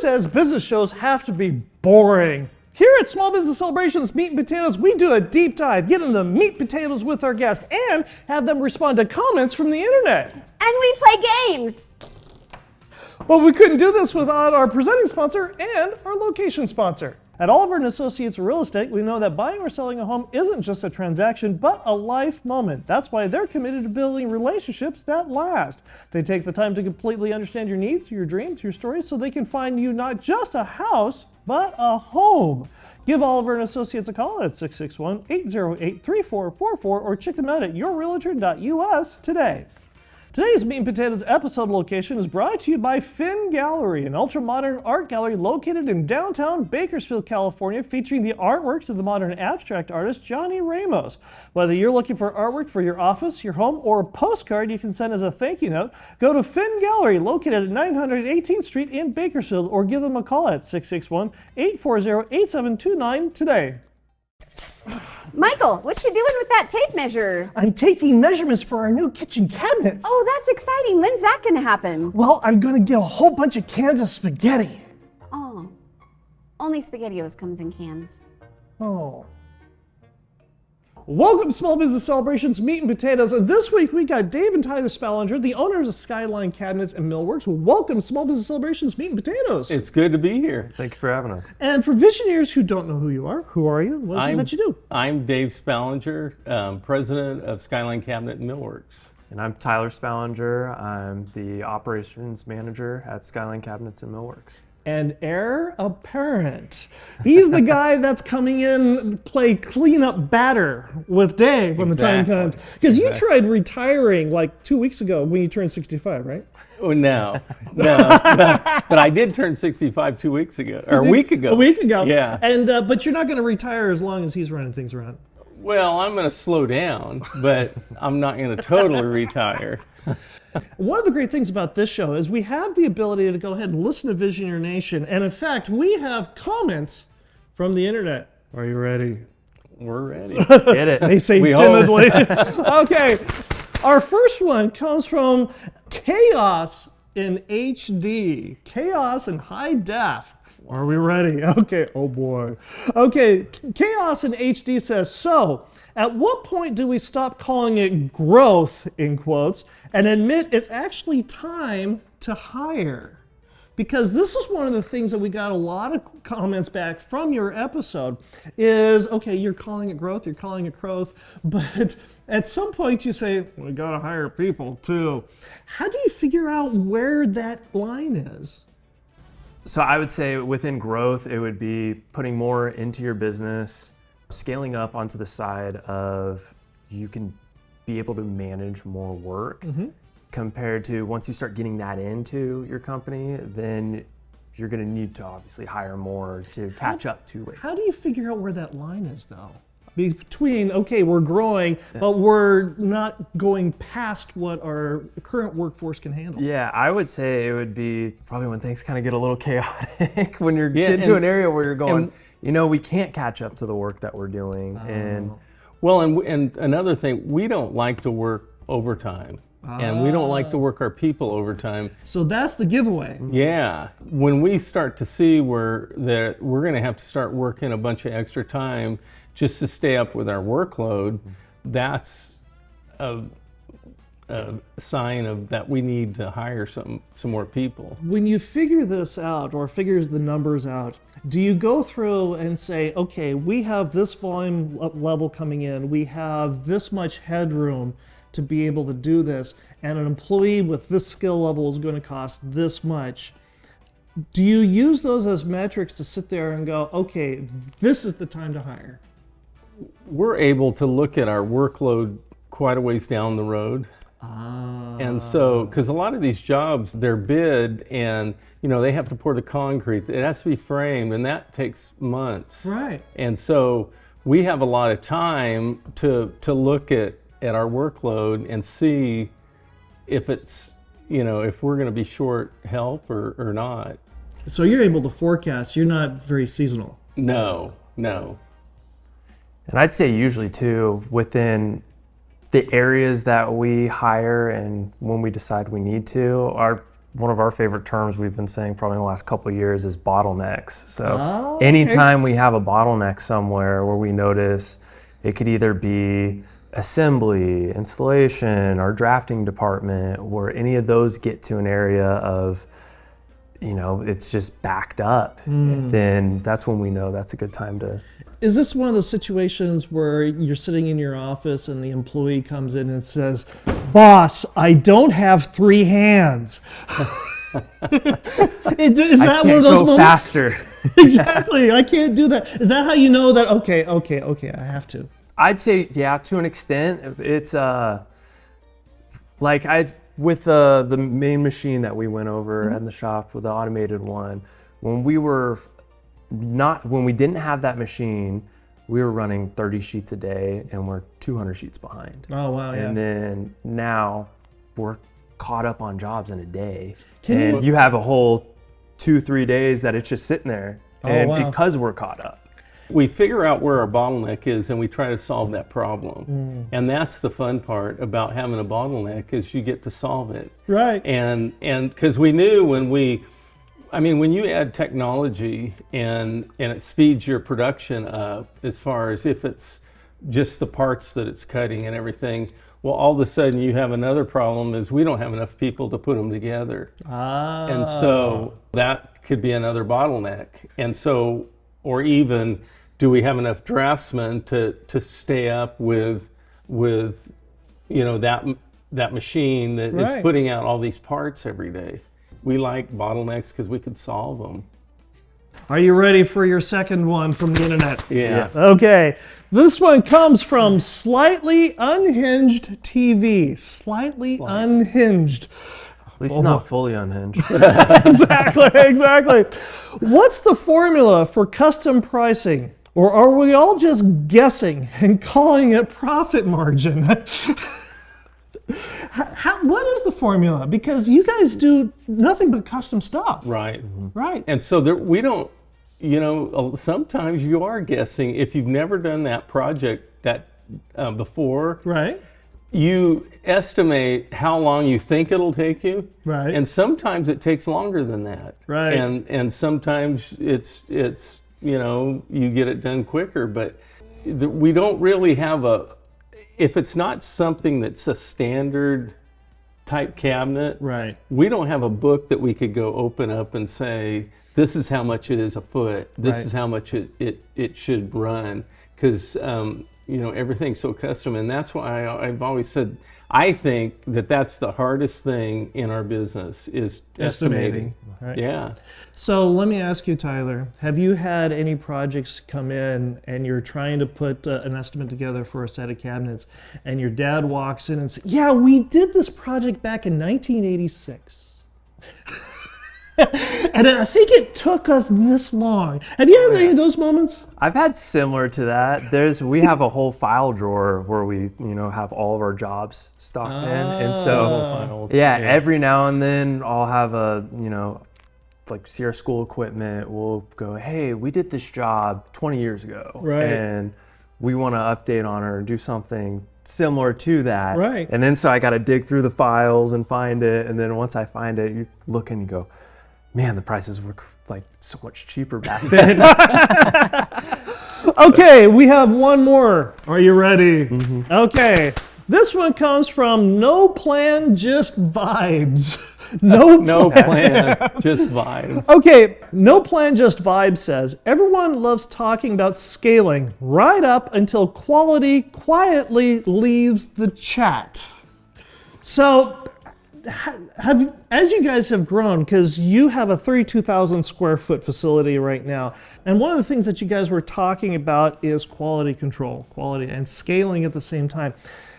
says business shows have to be boring? Here at Small Business Celebrations Meat and Potatoes, we do a deep dive, get into the meat potatoes with our guests, and have them respond to comments from the internet. And we play games. But we couldn't do this without our presenting sponsor and our location sponsor. At Oliver & Associates Real Estate, we know that buying or selling a home isn't just a transaction, but a life moment. That's why they're committed to building relationships that last. They take the time to completely understand your needs, your dreams, your stories, so they can find you not just a house, but a home. Give Oliver & Associates a call at 661-808-3444 or check them out at yourrealtor.us today. Today's Meat and Potatoes episode location is brought to you by Finn Gallery, an ultra-modern art gallery located in downtown Bakersfield, California, featuring the artworks of the modern abstract artist Johnny Ramos. Whether you're looking for artwork for your office, your home, or a postcard you can send as a thank you note, go to Finn Gallery, located at 900 18th Street in Bakersfield, or give them a call at 661-840-8729 today. Michael, what you doing with that tape measure? I'm taking measurements for our new kitchen cabinets. Oh, that's exciting. When's that going to happen? Well, I'm going to get a whole bunch of cans of spaghetti. Oh, only SpaghettiOs comes in cans. Oh. Welcome to Small Business Celebrations Meat and Potatoes. And this week we got Dave and Tyler Spalinger, the owners of Skyline Cabinets and Millworks. Welcome to Small Business Celebrations Meat and Potatoes. It's good to be here. Thank you for having us. And for visionaries who don't know who you are you? What is it that you do? I'm Dave Spalinger, president of Skyline Cabinet and Millworks. And I'm Tyler Spalinger. I'm the operations manager at Skyline Cabinets and Millworks. And heir apparent. He's the guy that's coming in to play cleanup batter with Dave when the time comes. Because you tried retiring like 2 weeks ago when you turned 65, right? Oh, no. But I did turn 65 2 weeks ago, or a week ago. A week ago. Yeah. And but you're not going to retire as long as he's running things around. Well, I'm going to slow down, but I'm not going to totally retire. One of the great things about this show is we have the ability to go ahead and listen to Visionary Nation. And in fact, we have comments from the internet. Are you ready? We're ready. Get it. They say We timidly. Okay. Our first one comes from Chaos in HD. Chaos in high def. Are we ready? Okay. Oh boy. Okay. Chaos in HD says, so at what point do we stop calling it growth, in quotes, and admit it's actually time to hire? Because this is one of the things that we got a lot of comments back from your episode is, okay, you're calling it growth, you're calling it growth, but at some point you say, we got to hire people too. How do you figure out where that line is? So I would say within growth, it would be putting more into your business, scaling up onto the side of you can be able to manage more work compared to once you start getting that into your company, then you're going to need to obviously hire more to catch up to it. How do you figure out where that line is though? Between, okay, we're growing, but we're not going past what our current workforce can handle. Yeah, I would say it would be probably when things kind of get a little chaotic, when you're getting to an area where you're going, we can't catch up to the work that we're doing. And another thing, we don't like to work overtime. And we don't like to work our people overtime. So that's the giveaway. Yeah. When we start to see we're going to have to start working a bunch of extra time just to stay up with our workload, that's a sign of that we need to hire some more people. When you figure this out or figures the numbers out, do you go through and say, okay, we have this volume level coming in, we have this much headroom to be able to do this, and an employee with this skill level is going to cost this much? Do you use those as metrics to sit there and go, okay, this is the time to hire? We're able to look at our workload quite a ways down the road. And so, because a lot of these jobs, they're bid and, they have to pour the concrete. It has to be framed, and that takes months. Right. And so we have a lot of time to look at our workload and see if it's, if we're going to be short help or not. So you're able to forecast. You're not very seasonal. No. And I'd say usually too, within the areas that we hire and when we decide we need to, our one of our favorite terms we've been saying probably in the last couple of years is bottlenecks. So Oh, okay. anytime we have a bottleneck somewhere where we notice it could either be assembly, installation, our drafting department, or any of those get to an area of, it's just backed up, then that's when we know that's a good time to. Is this one of those situations where you're sitting in your office and the employee comes in and says, "Boss, I don't have 3 hands." Is that one of those moments? Faster. Exactly. I can't do that. Is that how you know that? Okay, I have to. I'd say, yeah, to an extent. It's like with the main machine that we went over in the shop with the automated one, when we didn't have that machine, we were running 30 sheets a day and we're 200 sheets behind. Oh, wow, yeah. And then now we're caught up on jobs in a day. Can And you have a whole 2-3 days that it's just sitting there. And wow. because we're caught up. We figure out where our bottleneck is and we try to solve that problem. And that's the fun part about having a bottleneck, is you get to solve it. Right. And because we knew when you add technology and it speeds your production up, as far as if it's just the parts that it's cutting and everything, well, all of a sudden you have another problem, is we don't have enough people to put them together. And so that could be another bottleneck. And so, or even, do we have enough draftsmen to stay up with that machine that is Right. putting out all these parts every day? We like bottlenecks because we could solve them. Are you ready for your second one from the internet? Yes. Okay. This one comes from Slightly Unhinged TV. Slightly Unhinged. At least it's not fully unhinged. Exactly. What's the formula for custom pricing? Or are we all just guessing and calling it profit margin? What is the formula? Because you guys do nothing but custom stuff. Right. Right. And so we don't, sometimes you are guessing. If you've never done that project before, Right. you estimate how long you think it'll take you. Right. And sometimes it takes longer than that. Right. And sometimes it's you get it done quicker, but we don't really have if it's not something that's a standard type cabinet, Right. we don't have a book that we could go open up and say, this is how much it is a foot. This Right. is how much it should run. Because, everything's so custom. And that's why I've always said, I think that's the hardest thing in our business is estimating. Right. Yeah. So let me ask you, Tyler, have you had any projects come in and you're trying to put an estimate together for a set of cabinets, and your dad walks in and says, "Yeah, we did this project back in 1986. And I think it took us this long." Have you had any of those moments? I've had similar to that. We have a whole file drawer where we, have all of our jobs stocked in. And so, Files. every now and then I'll have like Sierra School equipment. We'll go, hey, we did this job 20 years ago. Right. And we want to update on it or do something similar to that. Right. And then so I got to dig through the files and find it. And then once I find it, you look and you go, man, the prices were like so much cheaper back then. Okay, we have one more. Are you ready? Okay. This one comes from No Plan, Just Vibes. No plan, just vibes. Okay, No Plan, Just Vibes says, everyone loves talking about scaling right up until quality quietly leaves the chat. So, as you guys have grown, because you have a 32,000 square foot facility right now, and one of the things that you guys were talking about is quality control, quality and scaling at the same time.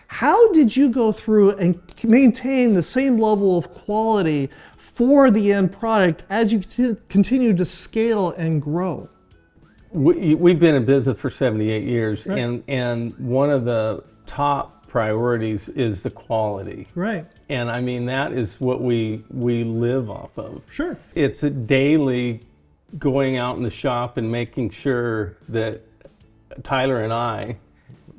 How did you go through and maintain the same level of quality for the end product as you continue to scale and grow? We've been in business for 78 years, Right. and one of the top priorities is the quality. Right. And I mean, that is what we live off of. Sure. It's a daily going out in the shop and making sure that Tyler and I,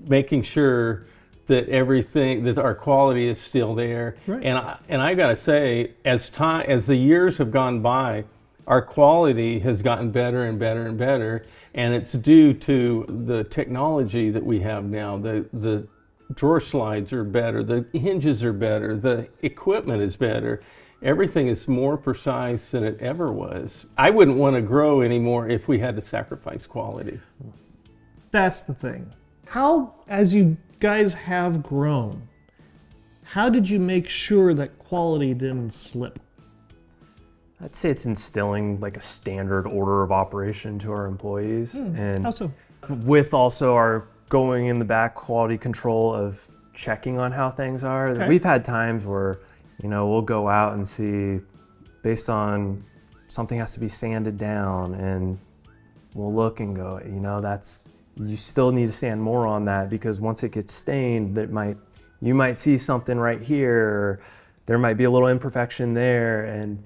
making sure that everything, that our quality is still there. Right. And I gotta say, as the years have gone by, our quality has gotten better and better and better, and it's due to the technology that we have now. The drawer slides are better, the hinges are better, the equipment is better. Everything is more precise than it ever was. I wouldn't want to grow anymore if we had to sacrifice quality. That's the thing. How, as you guys have grown, how did you make sure that quality didn't slip? I'd say it's instilling like a standard order of operation to our employees. And How so? with also our going in the back quality control of checking on how things are. Okay. We've had times where, we'll go out and see based on something has to be sanded down, and we'll look and go, you still need to sand more on that, because once it gets stained, you might see something right here, or there might be a little imperfection there. And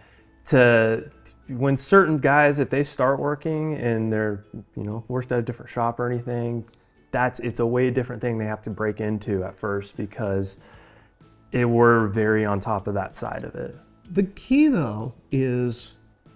when certain guys, if they start working and they're, worked at a different shop or anything, it's a way different thing they have to break into at first, because we're very on top of that side of it. The key, though, is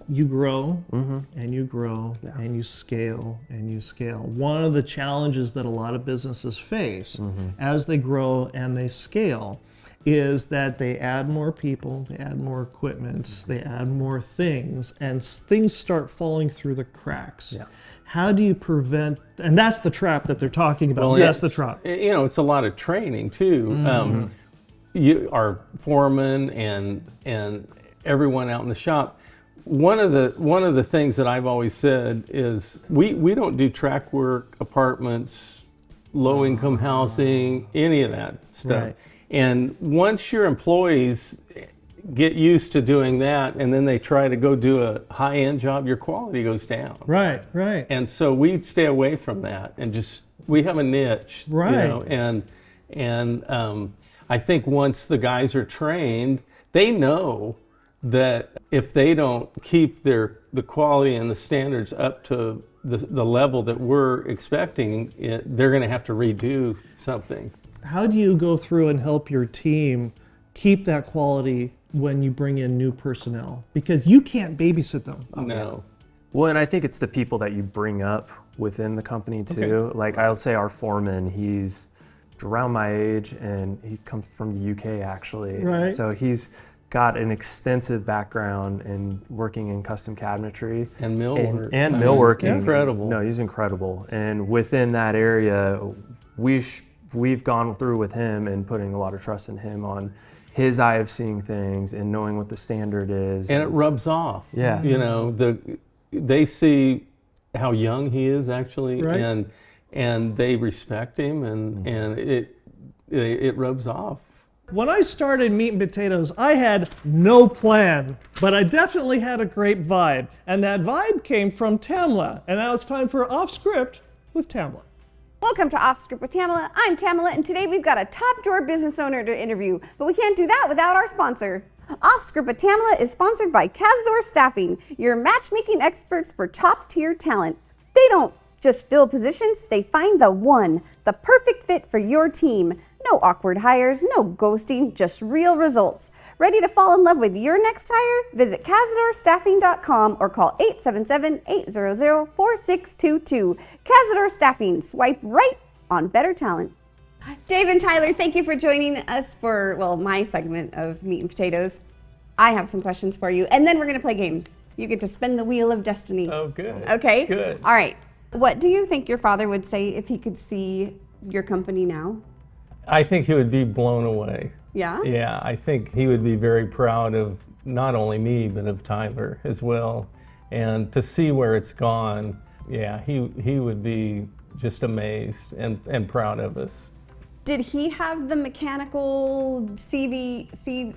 you grow and you grow and you scale and you scale. One of the challenges that a lot of businesses face as they grow and they scale is that they add more people, they add more equipment, they add more things, and things start falling through the cracks. Yeah. How do you prevent, and that's the trap that they're talking about. Well, that's the trap. You know, it's a lot of training too. Our foreman and everyone out in the shop. One of the things that I've always said is we don't do track work, apartments, low income housing, any of that stuff. Right. And once your employees get used to doing that, and then they try to go do a high-end job, your quality goes down. Right, right. And so we stay away from that, and we have a niche, Right. You know, and I think once the guys are trained, they know that if they don't keep the quality and the standards up to the level that we're expecting, they're going to have to redo something. How do you go through and help your team keep that quality when you bring in new personnel? Because you can't babysit them. No. Well, and I think it's the people that you bring up within the company too. Okay. Like I'll say our foreman, he's around my age and he comes from the UK actually. Right. So he's got an extensive background in working in custom cabinetry. And millwork. And I mean, millworking. incredible. No, he's incredible. And within that area, we've gone through with him and putting a lot of trust in him on his eye of seeing things and knowing what the standard is. And it rubs off. Yeah. You know, they see how young he is actually, Right. and they respect him, and it rubs off. When I started Meat and Potatoes, I had no plan, but I definitely had a great vibe. And that vibe came from Tamala. And now it's time for Off Script with Tamala. Welcome to Off Script with Tamala. I'm Tamala, and today we've got a top drawer business owner to interview, but we can't do that without our sponsor. Off Script with Tamala is sponsored by Cazador Staffing, your matchmaking experts for top-tier talent. They don't just fill positions, they find the perfect fit for your team. No awkward hires, no ghosting, just real results. Ready to fall in love with your next hire? Visit CazadorStaffing.com or call 877-800-4622. Cazador Staffing, swipe right on better talent. Dave and Tyler, thank you for joining us for, my segment of Meat and Potatoes. I have some questions for you, and then we're going to play games. You get to spin the wheel of destiny. Oh, good. Okay? Good. All right. What do you think your father would say if he could see your company now? I think he would be blown away. Yeah? Yeah, I think he would be very proud of not only me, but of Tyler as well. And to see where it's gone, yeah, he would be just amazed and proud of us. Did he have the mechanical CNC.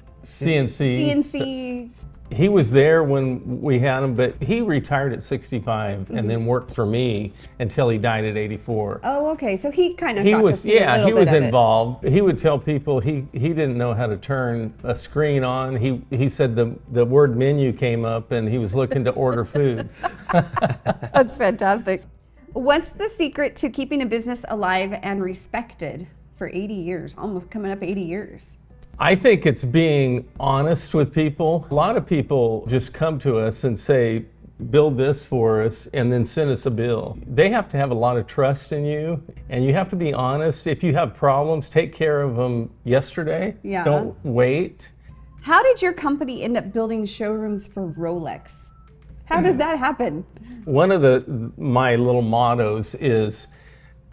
He was there when we had him, but he retired at 65 and then worked for me until he died at 84. Oh, okay. So he kind of He got was, to see a little he was bit of it. involved. He would tell people he didn't know how to turn a screen on. He said the word menu came up and he was looking to order food. That's fantastic. What's the secret to keeping a business alive and respected for 80 years, almost coming up 80 years? I think it's being honest with people. A lot of people just come to us and say, build this for us, and then send us a bill. They have to have a lot of trust in you, and you have to be honest. If you have problems, take care of them yesterday. Yeah. Don't wait. How did your company end up building showrooms for Rolex? How does that happen? One of my little mottos is,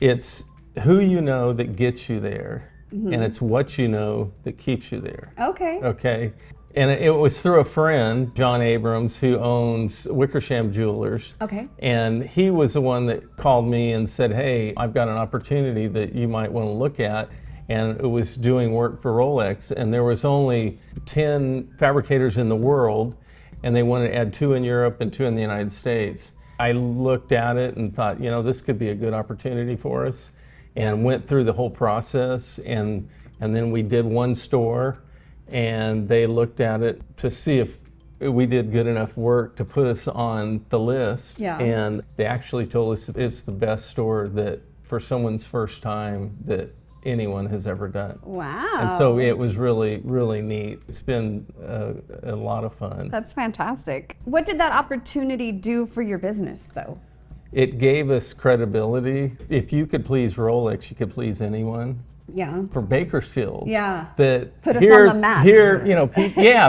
it's who you know that gets you there, and it's what you know that keeps you there. Okay. Okay. And it was through a friend, John Abrams, who owns Wickersham Jewelers. Okay. And he was the one that called me and said, hey, I've got an opportunity that you might want to look at. And it was doing work for Rolex. And there was only 10 fabricators in the world, and they wanted to add 2 in Europe and 2 in the United States. I looked at it and thought, this could be a good opportunity for us, and went through the whole process. And then we did 1 store. And they looked at it to see if we did good enough work to put us on the list. Yeah. And they actually told us it's the best store that for someone's first time that anyone has ever done. Wow. And so it was really, really neat. It's been a lot of fun. That's fantastic. What did that opportunity do for your business, though? It gave us credibility. If you could please Rolex, you could please anyone. Yeah. For Bakersfield. Yeah. That Put us here, on the map. Here,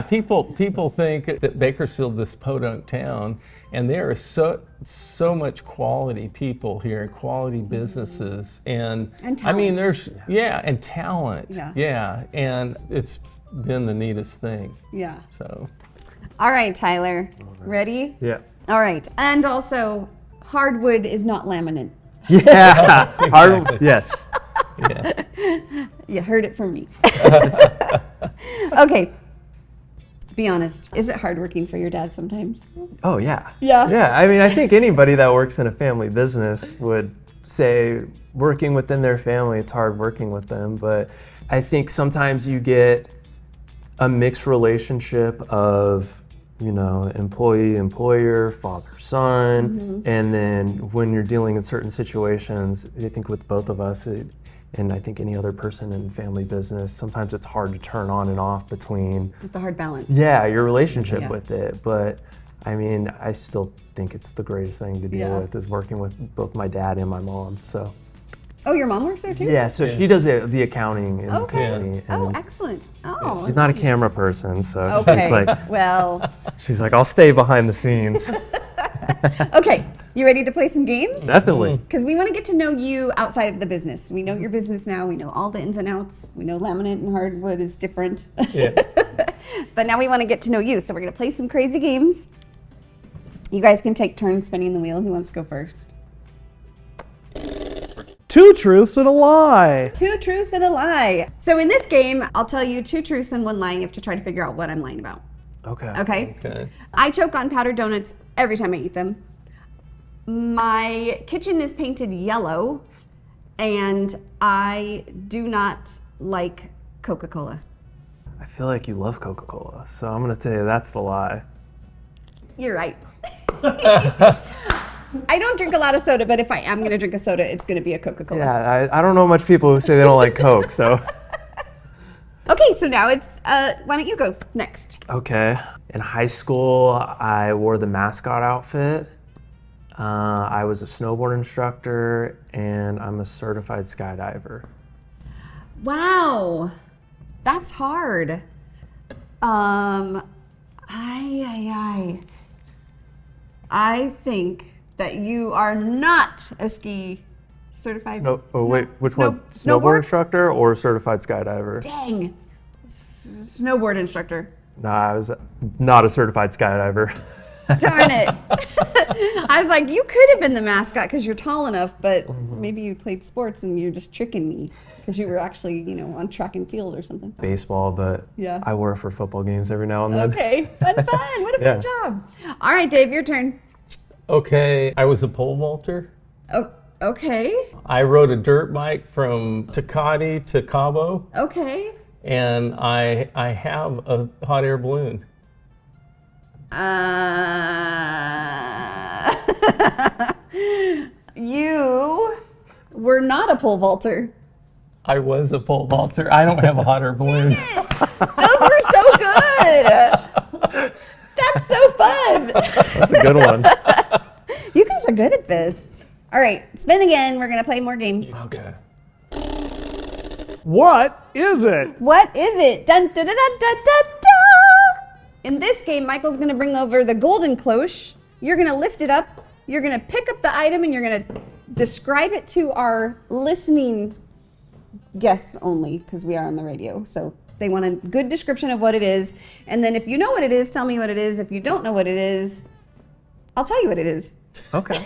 people think that Bakersfield is this podunk town, and there is so much quality people here, quality businesses, and I mean, talent. and talent. Yeah. And it's been the neatest thing. Yeah. So. All right, Tyler. Ready? Yeah. All right. And also, hardwood is not laminate. Yeah. Hard, yes. Yeah. You heard it from me. Okay. Be honest. Is it hardworking for your dad sometimes? Oh, yeah. Yeah. Yeah. I mean, I think anybody that works in a family business would say working within their family, it's hard working with them. But I think sometimes you get a mixed relationship of, employee, employer, father, son. And then when you're dealing in certain situations, I think with both of us, and I think any other person in family business, sometimes it's hard to turn on and off between It's a hard balance. your relationship Yeah. with it. But I mean, I still think it's the greatest thing to deal Yeah. with is working with both my dad and my mom. So Oh, your mom works there too? yeah, so she does the accounting in the Okay. company. Oh, And excellent. Oh. she's not a camera person, so Okay. Well, she's like, I'll stay behind the scenes. okay. You ready to play some games? Definitely. Because we want to get to know you outside of the business. We know your business now. We know all the ins and outs. We know laminate and hardwood is different. Yeah. But now we want to get to know you. So we're going to play some crazy games. You guys can take turns spinning the wheel. Who wants to go first? 2 truths and a lie. 2 truths and a lie. So in this game, I'll tell you 2 truths and 1 lie. You have to try to figure out what I'm lying about. Okay. Okay? Okay. I choke on powdered donuts every time I eat them. My kitchen is painted yellow, and I do not like Coca-Cola. I feel like you love Coca-Cola, so I'm gonna tell you that's the lie. You're right. I don't drink a lot of soda, but if I am going to drink a soda, it's going to be a Coca-Cola. Yeah, I don't know much people who say they don't like Coke, so. Okay, so now it's, why don't you go next? Okay. In high school, I wore the mascot outfit. I was a snowboard instructor, and I'm a certified skydiver. Wow, that's hard. I think that you are not a ski certified. Which one? Snowboard instructor or certified skydiver? Dang, snowboard instructor. Nah, I was not a certified skydiver. Darn it. I was like, you could have been the mascot because you're tall enough, but maybe you played sports and you're just tricking me because you were actually, on track and field or something. Baseball, but Yeah. I wear it for football games every now and then. Okay, fun. What a Yeah. fun job. All right, Dave, your turn. Okay. I was a pole vaulter. Oh, okay, I rode a dirt bike from Tecate to Cabo, okay. and I have a hot air balloon. You were not a pole vaulter. I was a pole vaulter. I don't have a hot air balloon. Those were so good. That's so fun. That's a good one. You guys are good at this. All right, spin again. We're gonna play more games. Okay. What is it? What is it? Dun, dun, dun, dun, dun, dun, dun. In this game, Michael's gonna bring over the golden cloche. You're gonna lift it up. You're gonna pick up the item and you're gonna describe it to our listening guests only, because we are on the radio. So they want a good description of what it is. And then if you know what it is, tell me what it is. If you don't know what it is, I'll tell you what it is. Okay.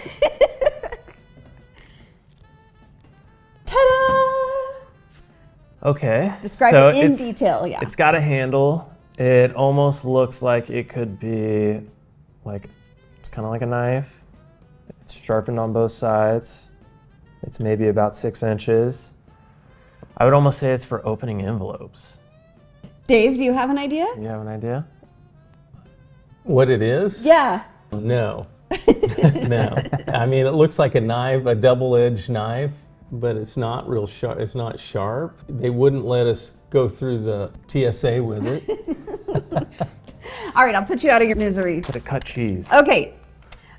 Ta-da! Okay. Describe so it in it's- detail, yeah. It's got a handle. It almost looks like it could be like, it's kind of like a knife. It's sharpened on both sides. It's maybe about 6 inches. I would almost say it's for opening envelopes. Dave, do you have an idea? You have an idea? What it is? Yeah. No. No. I mean, it looks like a knife, a double-edged knife, but it's not real sharp. It's not sharp. They wouldn't let us go through the TSA with it. All right, I'll put you out of your misery. To cut cheese. Okay.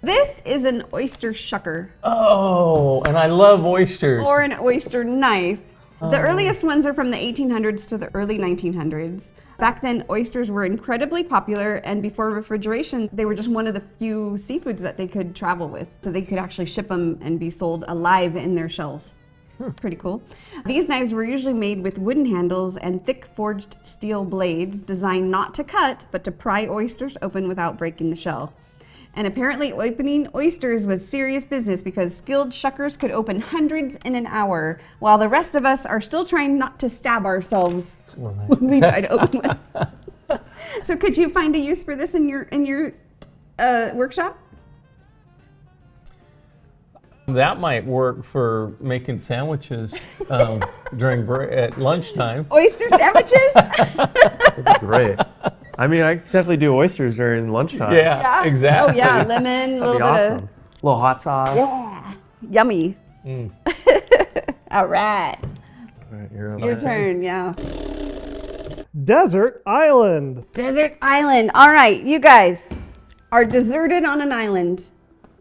This is an oyster shucker Oh, and I love oysters. or an oyster knife. The earliest ones are from the 1800s to the early 1900s. Back then, oysters were incredibly popular, and before refrigeration, they were just one of the few seafoods that they could travel with. So they could actually ship them and be sold alive in their shells. Pretty cool. These knives were usually made with wooden handles and thick forged steel blades designed not to cut, but to pry oysters open without breaking the shell. And apparently opening oysters was serious business because skilled shuckers could open hundreds in an hour, while the rest of us are still trying not to stab ourselves when we try to open one. So could you find a use for this in your workshop? That might work for making sandwiches at lunchtime. Oyster sandwiches? That'd be great. I mean, I definitely do oysters during lunchtime. Yeah, exactly. Oh yeah, lemon, a That'd little be bit awesome. of A little hot sauce. yeah, yummy. All right, All right, you're up your next. turn. Yeah. Desert island. Desert island. All right, you guys are deserted on an island.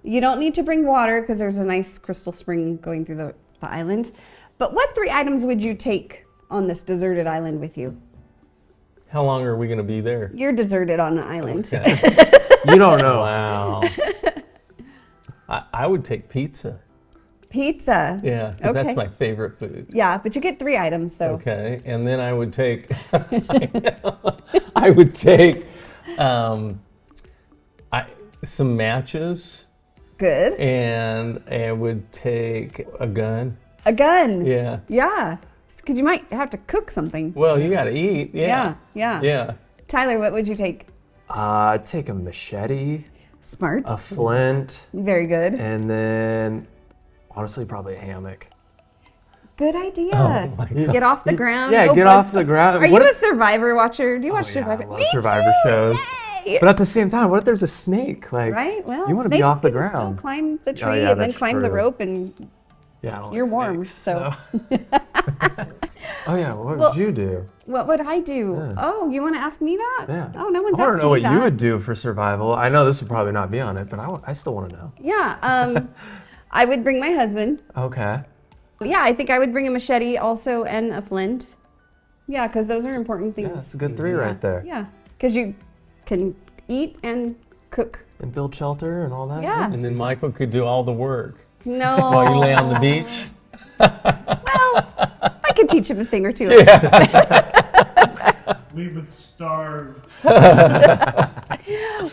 You don't need to bring water because there's a nice crystal spring going through the island. But what 3 items would you take on this deserted island with you? How long are we going to be there? You're deserted on an island. Okay. You don't know. Wow. I would take pizza. Pizza. Yeah, because Okay. that's my favorite food. Yeah, but you get 3 items, so. Okay, and then I would take, I would take some matches, Good. and I would take a gun. A gun. Yeah. Yeah. Because you might have to cook something. Well, you got to eat. Yeah. Yeah. Yeah. Yeah. Tyler, what would you take? I'd take a machete, Smart. a flint, Very good. and then honestly probably a hammock. Good idea. Oh my God. Get off the ground. Yeah, go get bug- off the ground. Are What you a if- Survivor watcher? Do you watch Yeah, Survivor? I love Me Survivor too! shows. Yay! But at the same time, what if there's a snake? Like, Right? Well, you want to snakes be off the can still ground. climb the tree yeah, and then that's climb the true. rope, and Yeah, I don't you're like warm, snakes, so. Oh yeah, what Well- would you do? what would I do? Yeah. Oh, you want to ask me that? Yeah. Oh, no one's I want asked to know me what that. you would do for survival. I know this would probably not be on it, but I still want to know. Yeah. I would bring my husband. Okay. Yeah, I think I would bring a machete also and a flint. Yeah, because those are important things. Yeah, that's a good 3 right there. Yeah, because you can eat and cook. And build shelter and all that. Yeah. And then Michael could do all the work No. while you lay on the beach. Well, I could teach him a thing or two. We would starve.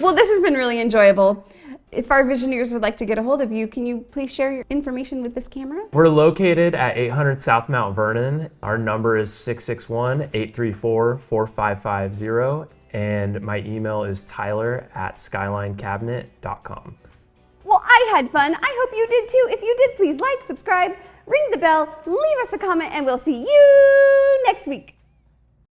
Well, this has been really enjoyable. If our visioneers would like to get a hold of you, can you please share your information with this camera? We're located at 800 South Mount Vernon. Our number is 661-834-4550. And my email is tyler@skylinecabinet.com. Well, I had fun. I hope you did too. If you did, please like, subscribe, ring the bell, leave us a comment, and we'll see you next week.